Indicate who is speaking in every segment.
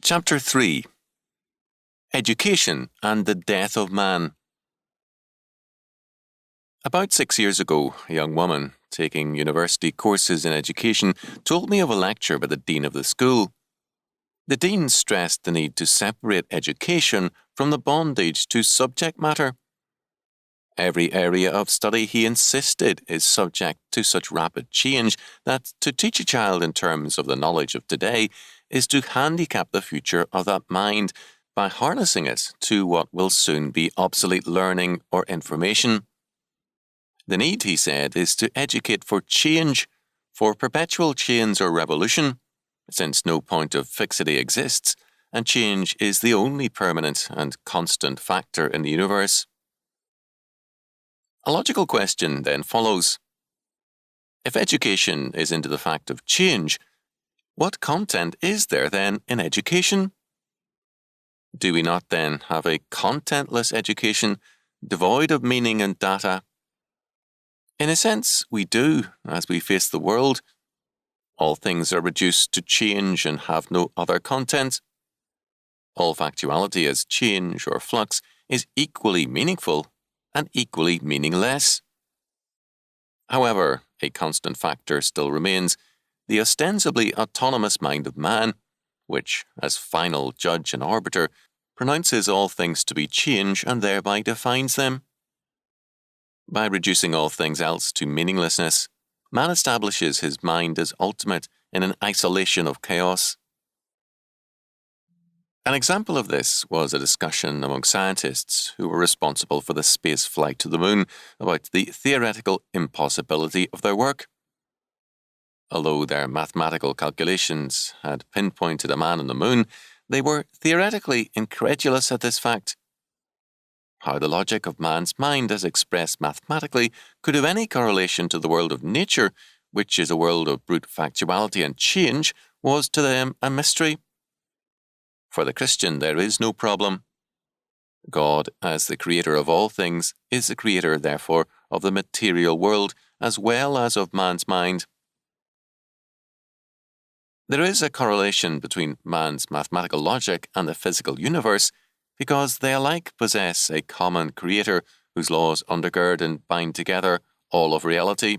Speaker 1: Chapter 3. Education and the Death of Man. About 6 years ago, a young woman taking university courses in education told me of a lecture by the dean of the school. The dean stressed the need to separate education from the bondage to subject matter. Every area of study, he insisted, is subject to such rapid change that to teach a child in terms of the knowledge of today is to handicap the future of that mind by harnessing it to what will soon be obsolete learning or information. The need, he said, is to educate for change, for perpetual change or revolution, since no point of fixity exists, and change is the only permanent and constant factor in the universe. A logical question then follows. If education is into the fact of change, what content is there then in education? Do we not then have a contentless education, devoid of meaning and data? In a sense, we do, as we face the world. All things are reduced to change and have no other content. All factuality as change or flux is equally meaningful and equally meaningless. However, a constant factor still remains the ostensibly autonomous mind of man, which, as final judge and arbiter, pronounces all things to be change and thereby defines them. By reducing all things else to meaninglessness, man establishes his mind as ultimate in an isolation of chaos. An example of this was a discussion among scientists who were responsible for the space flight to the moon about the theoretical impossibility of their work. Although their mathematical calculations had pinpointed a man on the moon, they were theoretically incredulous at this fact. How the logic of man's mind as expressed mathematically could have any correlation to the world of nature, which is a world of brute factuality and change, was to them a mystery. For the Christian, there is no problem. God, as the creator of all things, is the creator, therefore, of the material world as well as of man's mind. There is a correlation between man's mathematical logic and the physical universe because they alike possess a common creator whose laws undergird and bind together all of reality.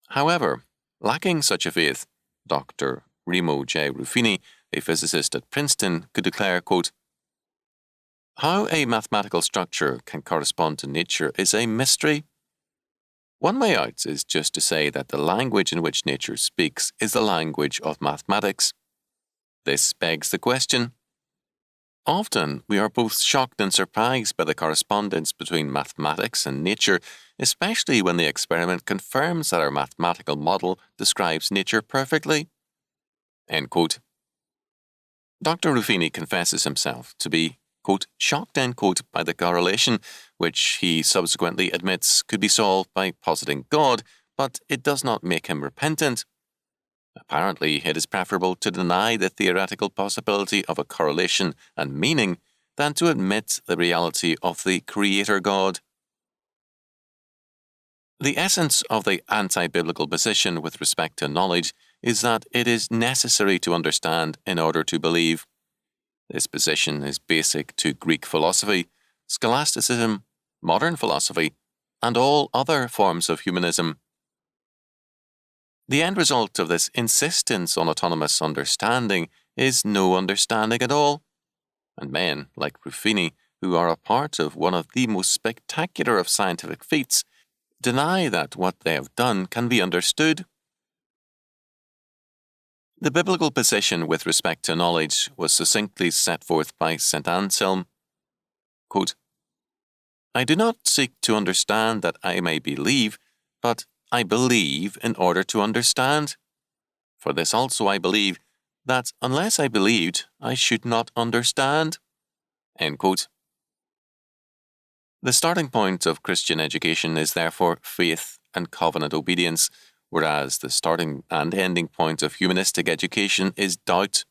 Speaker 1: However, lacking such a faith, Dr. Remo J. Ruffini, a physicist at Princeton, could declare, quote, "How a mathematical structure can correspond to nature is a mystery. One way out is just to say that the language in which nature speaks is the language of mathematics. This begs the question. Often we are both shocked and surprised by the correspondence between mathematics and nature, especially when the experiment confirms that our mathematical model describes nature perfectly." End quote. Dr. Ruffini confesses himself to be, quote, shocked, end quote, by the correlation, which he subsequently admits could be solved by positing God, but it does not make him repentant. Apparently, it is preferable to deny the theoretical possibility of a correlation and meaning than to admit the reality of the Creator God. The essence of the anti-biblical position with respect to knowledge is that it is necessary to understand in order to believe. This position is basic to Greek philosophy, scholasticism, modern philosophy, and all other forms of humanism. The end result of this insistence on autonomous understanding is no understanding at all, and men like Ruffini, who are a part of one of the most spectacular of scientific feats, deny that what they have done can be understood. The biblical position with respect to knowledge was succinctly set forth by St. Anselm, quote, "I do not seek to understand that I may believe, but I believe in order to understand. For this also I believe, that unless I believed, I should not understand." End quote. The starting point of Christian education is therefore faith and covenant obedience, whereas the starting and ending point of humanistic education is doubt.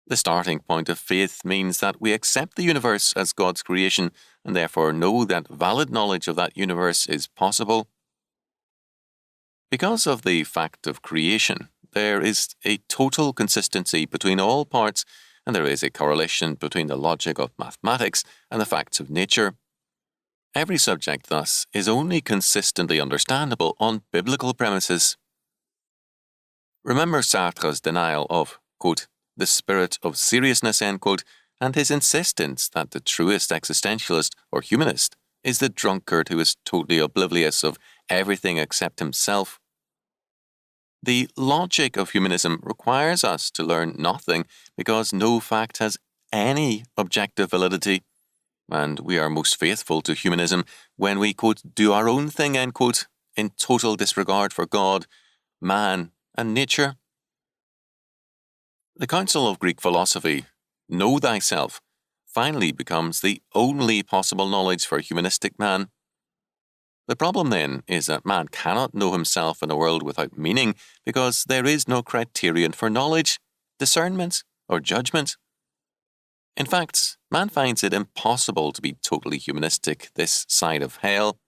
Speaker 1: The starting point of faith means that we accept the universe as God's creation and therefore know that valid knowledge of that universe is possible. Because of the fact of creation, there is a total consistency between all parts, and there is a correlation between the logic of mathematics and the facts of nature. Every subject, thus, is only consistently understandable on biblical premises. Remember Sartre's denial of, quote, the spirit of seriousness, end quote, and his insistence that the truest existentialist or humanist is the drunkard who is totally oblivious of everything except himself. The logic of humanism requires us to learn nothing because no fact has any objective validity, and we are most faithful to humanism when we, quote, do our own thing, end quote, in total disregard for God, man, and nature. The Council of Greek Philosophy, Know Thyself, finally becomes the only possible knowledge for humanistic man. The problem, then, is that man cannot know himself in a world without meaning because there is no criterion for knowledge, discernment, or judgment. In fact, man finds it impossible to be totally humanistic this side of hell.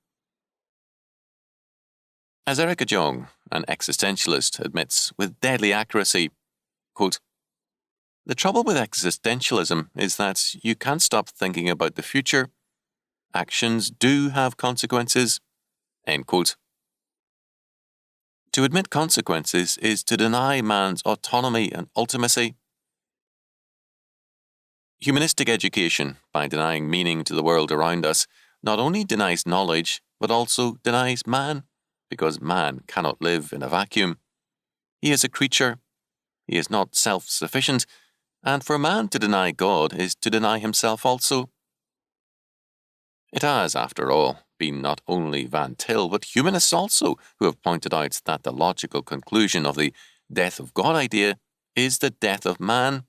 Speaker 1: As Erica Jong, an existentialist, admits with deadly accuracy, quote, the trouble with existentialism is that you can't stop thinking about the future. Actions do have consequences, end quote. To admit consequences is to deny man's autonomy and ultimacy. Humanistic education, by denying meaning to the world around us, not only denies knowledge, but also denies man, because man cannot live in a vacuum. He is a creature. He is not self-sufficient, and for man to deny God is to deny himself also. It has, after all, been not only Van Til, but humanists also who have pointed out that the logical conclusion of the death of God idea is the death of man.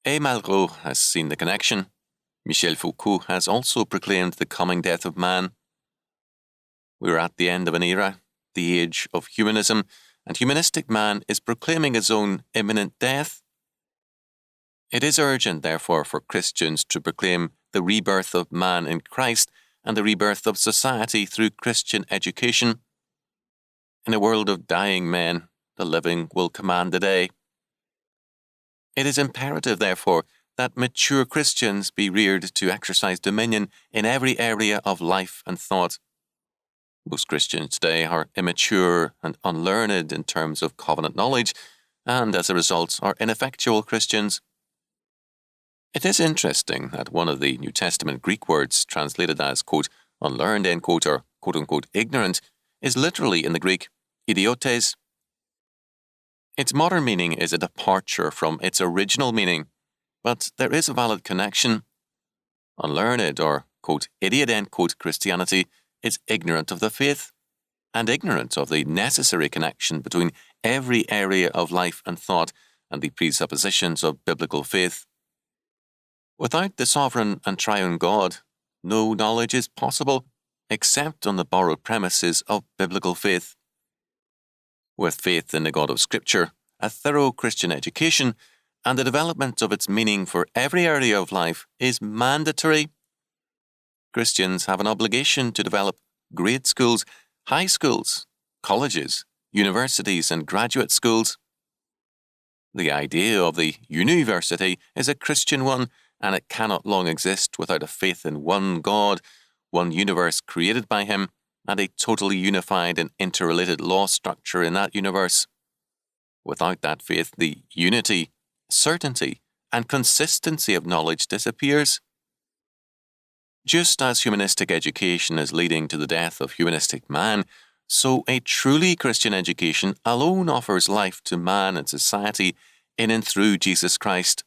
Speaker 1: A. Malraux has seen the connection. Michel Foucault has also proclaimed the coming death of man. We are at the end of an era, the age of humanism, and humanistic man is proclaiming his own imminent death. It is urgent, therefore, for Christians to proclaim the rebirth of man in Christ and the rebirth of society through Christian education. In a world of dying men, the living will command the day. It is imperative, therefore, that mature Christians be reared to exercise dominion in every area of life and thought. Most Christians today are immature and unlearned in terms of covenant knowledge, and as a result are ineffectual Christians. It is interesting that one of the New Testament Greek words translated as, quote, unlearned, end quote, or quote unquote ignorant, is literally in the Greek, idiotes. Its modern meaning is a departure from its original meaning, but there is a valid connection. Unlearned, or quote, idiot, end quote, Christianity is ignorant of the faith, and ignorant of the necessary connection between every area of life and thought and the presuppositions of biblical faith. Without the sovereign and triune God, no knowledge is possible except on the borrowed premises of biblical faith. With faith in the God of Scripture, a thorough Christian education, and the development of its meaning for every area of life is mandatory. Christians have an obligation to develop grade schools, high schools, colleges, universities, and graduate schools. The idea of the university is a Christian one, and it cannot long exist without a faith in one God, one universe created by Him, and a totally unified and interrelated law structure in that universe. Without that faith, the unity, certainty, and consistency of knowledge disappears. Just as humanistic education is leading to the death of humanistic man, so a truly Christian education alone offers life to man and society in and through Jesus Christ.